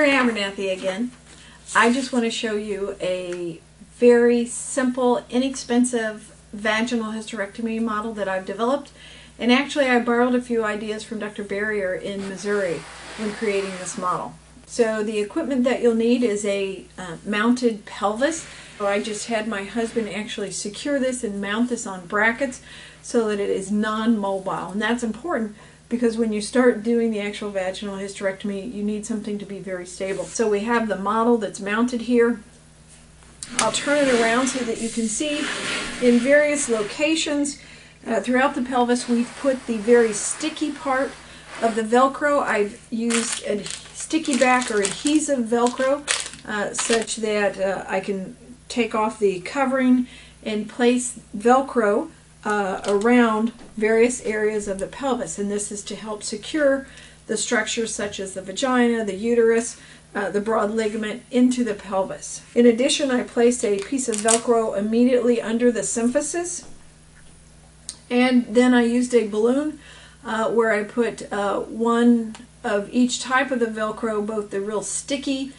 Mary Abernathy again. I just want to show you a very simple, inexpensive vaginal hysterectomy model that I've developed. And actually I borrowed a few ideas from Dr. Barrier in Missouri when creating this model. So the equipment that you'll need is a mounted pelvis. So I just had my husband actually secure this and mount this on brackets so that it is non-mobile. And that's important because when you start doing the actual vaginal hysterectomy, you need something to be very stable. So we have the model that's mounted here. I'll turn it around so that you can see in various locations throughout the pelvis we've put the very sticky part of the Velcro. I've used a sticky back or adhesive Velcro such that I can take off the covering and place Velcro around various areas of the pelvis, and this is to help secure the structures such as the vagina, the uterus, the broad ligament into the pelvis. In addition, I placed a piece of Velcro immediately under the symphysis, and then I used a balloon where I put one of each type of the Velcro, both the real sticky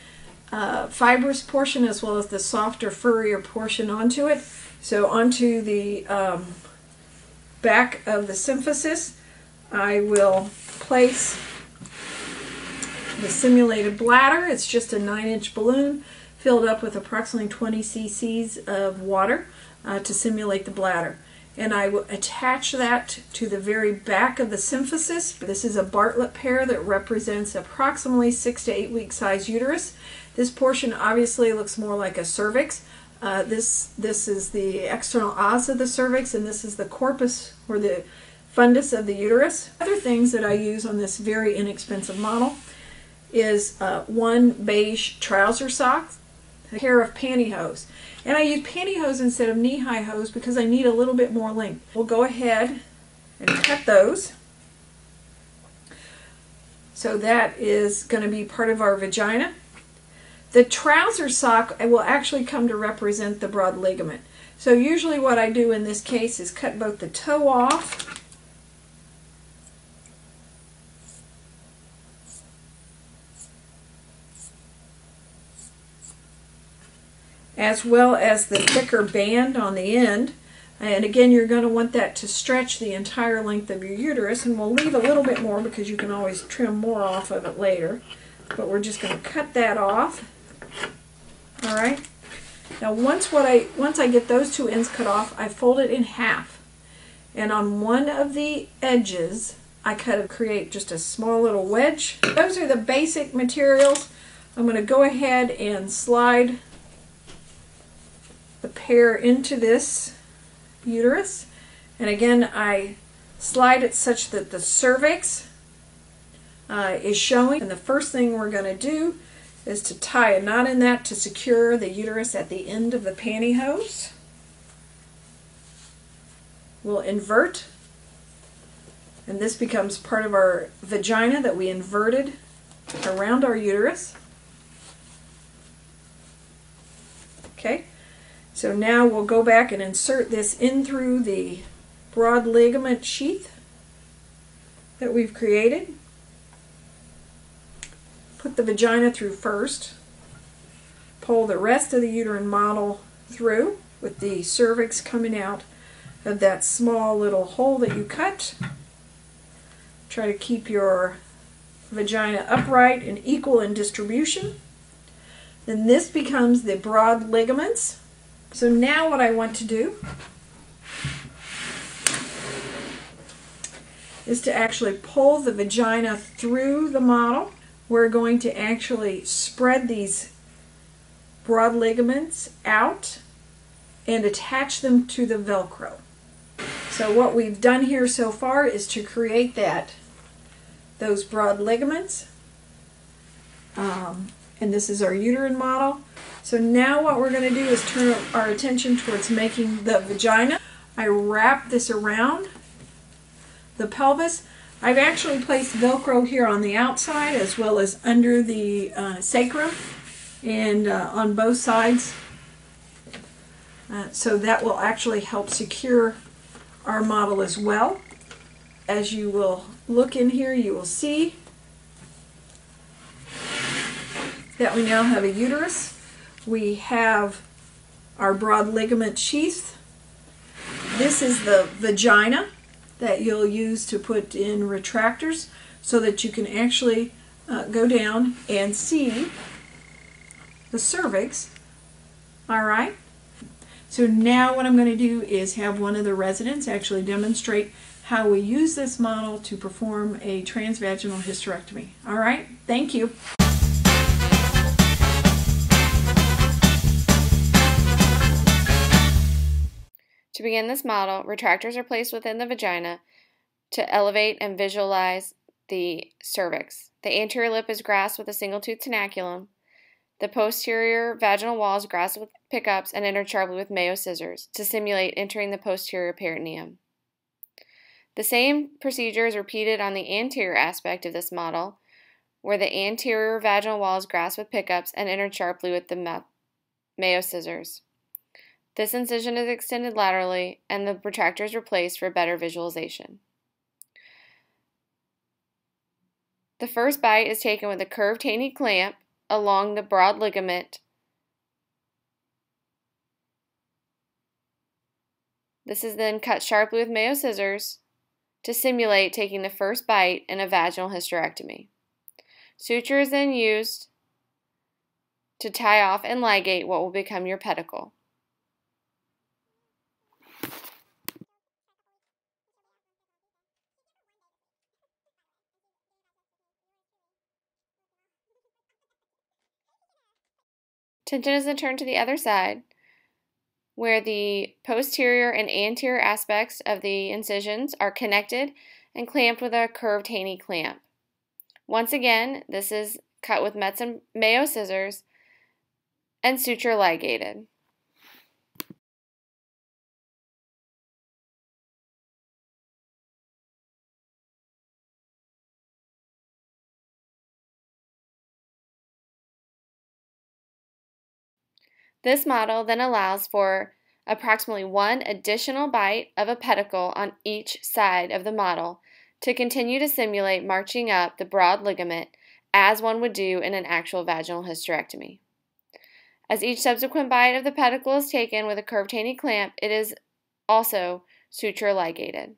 fibrous portion as well as the softer, furrier portion onto it. So onto the back of the symphysis, I will place the simulated bladder. It's just a 9-inch balloon filled up with approximately 20 cc's of water to simulate the bladder. And I will attach that to the very back of the symphysis. This is a Bartlett pear that represents approximately 6 to 8 week size uterus. This portion obviously looks more like a cervix. This is the external os of the cervix, and this is the corpus or the fundus of the uterus. Other things that I use on this very inexpensive model is one beige trouser sock, a pair of pantyhose. And I use pantyhose instead of knee-high hose because I need a little bit more length. We'll go ahead and cut those. So that is going to be part of our vagina. The trouser sock will actually come to represent the broad ligament. So usually what I do in this case is cut both the toe off as well as the thicker band on the end. And again, you're going to want that to stretch the entire length of your uterus, and we'll leave a little bit more because you can always trim more off of it later. But we're just going to cut that off. All right. Now once I get those two ends cut off, I fold it in half. And on one of the edges, I create just a small little wedge. Those are the basic materials. I'm going to go ahead and slide the pear into this uterus, and again I slide it such that the cervix is showing, and the first thing we're going to do is to tie a knot in that to secure the uterus at the end of the pantyhose. We'll invert, and this becomes part of our vagina that we inverted around our uterus. Okay. So now we'll go back and insert this in through the broad ligament sheath that we've created. Put the vagina through first. Pull the rest of the uterine model through with the cervix coming out of that small little hole that you cut. Try to keep your vagina upright and equal in distribution. Then this becomes the broad ligaments. So now what I want to do is to actually pull the vagina through the model. We're going to actually spread these broad ligaments out and attach them to the Velcro. So what we've done here so far is to create those broad ligaments. And this is our uterine model. So now what we're going to do is turn our attention towards making the vagina. I wrap this around the pelvis. I've actually placed Velcro here on the outside as well as under the sacrum and on both sides. So that will actually help secure our model as well. As you will look in here, you will see that we now have a uterus. We have our broad ligament sheath. This is the vagina that you'll use to put in retractors so that you can actually go down and see the cervix. All right. So now what I'm going to do is have one of the residents actually demonstrate how we use this model to perform a transvaginal hysterectomy. All right. Thank you. To begin this model, retractors are placed within the vagina to elevate and visualize the cervix. The anterior lip is grasped with a single-tooth tenaculum. The posterior vaginal wall is grasped with pickups and entered sharply with Mayo scissors to simulate entering the posterior peritoneum. The same procedure is repeated on the anterior aspect of this model, where the anterior vaginal wall is grasped with pickups and entered sharply with the Mayo scissors. This incision is extended laterally, and the retractor is replaced for better visualization. The first bite is taken with a curved Haney clamp along the broad ligament. This is then cut sharply with Mayo scissors to simulate taking the first bite in a vaginal hysterectomy. Suture is then used to tie off and ligate what will become your pedicle. Tension is then turned to the other side, where the posterior and anterior aspects of the incisions are connected and clamped with a curved Haney clamp. Once again, this is cut with Metz and Mayo scissors and suture ligated. This model then allows for approximately one additional bite of a pedicle on each side of the model to continue to simulate marching up the broad ligament as one would do in an actual vaginal hysterectomy. As each subsequent bite of the pedicle is taken with a curved Haney clamp, it is also suture ligated.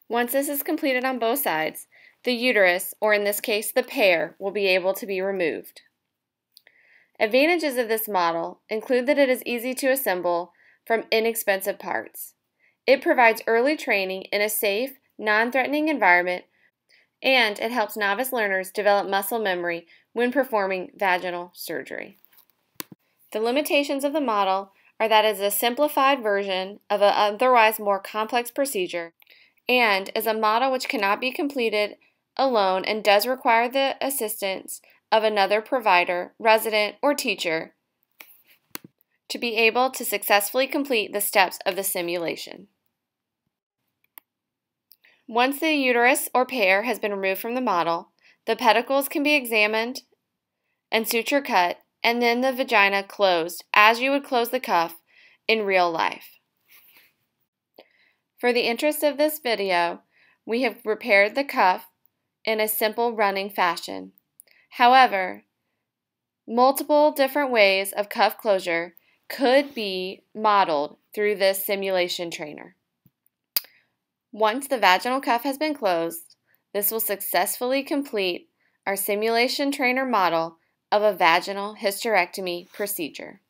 Once this is completed on both sides, the uterus, or in this case the pear, will be able to be removed. Advantages of this model include that it is easy to assemble from inexpensive parts. It provides early training in a safe, non-threatening environment, and it helps novice learners develop muscle memory when performing vaginal surgery. The limitations of the model are that it is a simplified version of an otherwise more complex procedure and is a model which cannot be completed alone and does require the assistance of another provider, resident, or teacher to be able to successfully complete the steps of the simulation. Once the uterus or pear has been removed from the model, the pedicles can be examined and suture cut, and then the vagina closed as you would close the cuff in real life. For the interest of this video, we have repaired the cuff in a simple running fashion. However, multiple different ways of cuff closure could be modeled through this simulation trainer. Once the vaginal cuff has been closed, this will successfully complete our simulation trainer model of a vaginal hysterectomy procedure.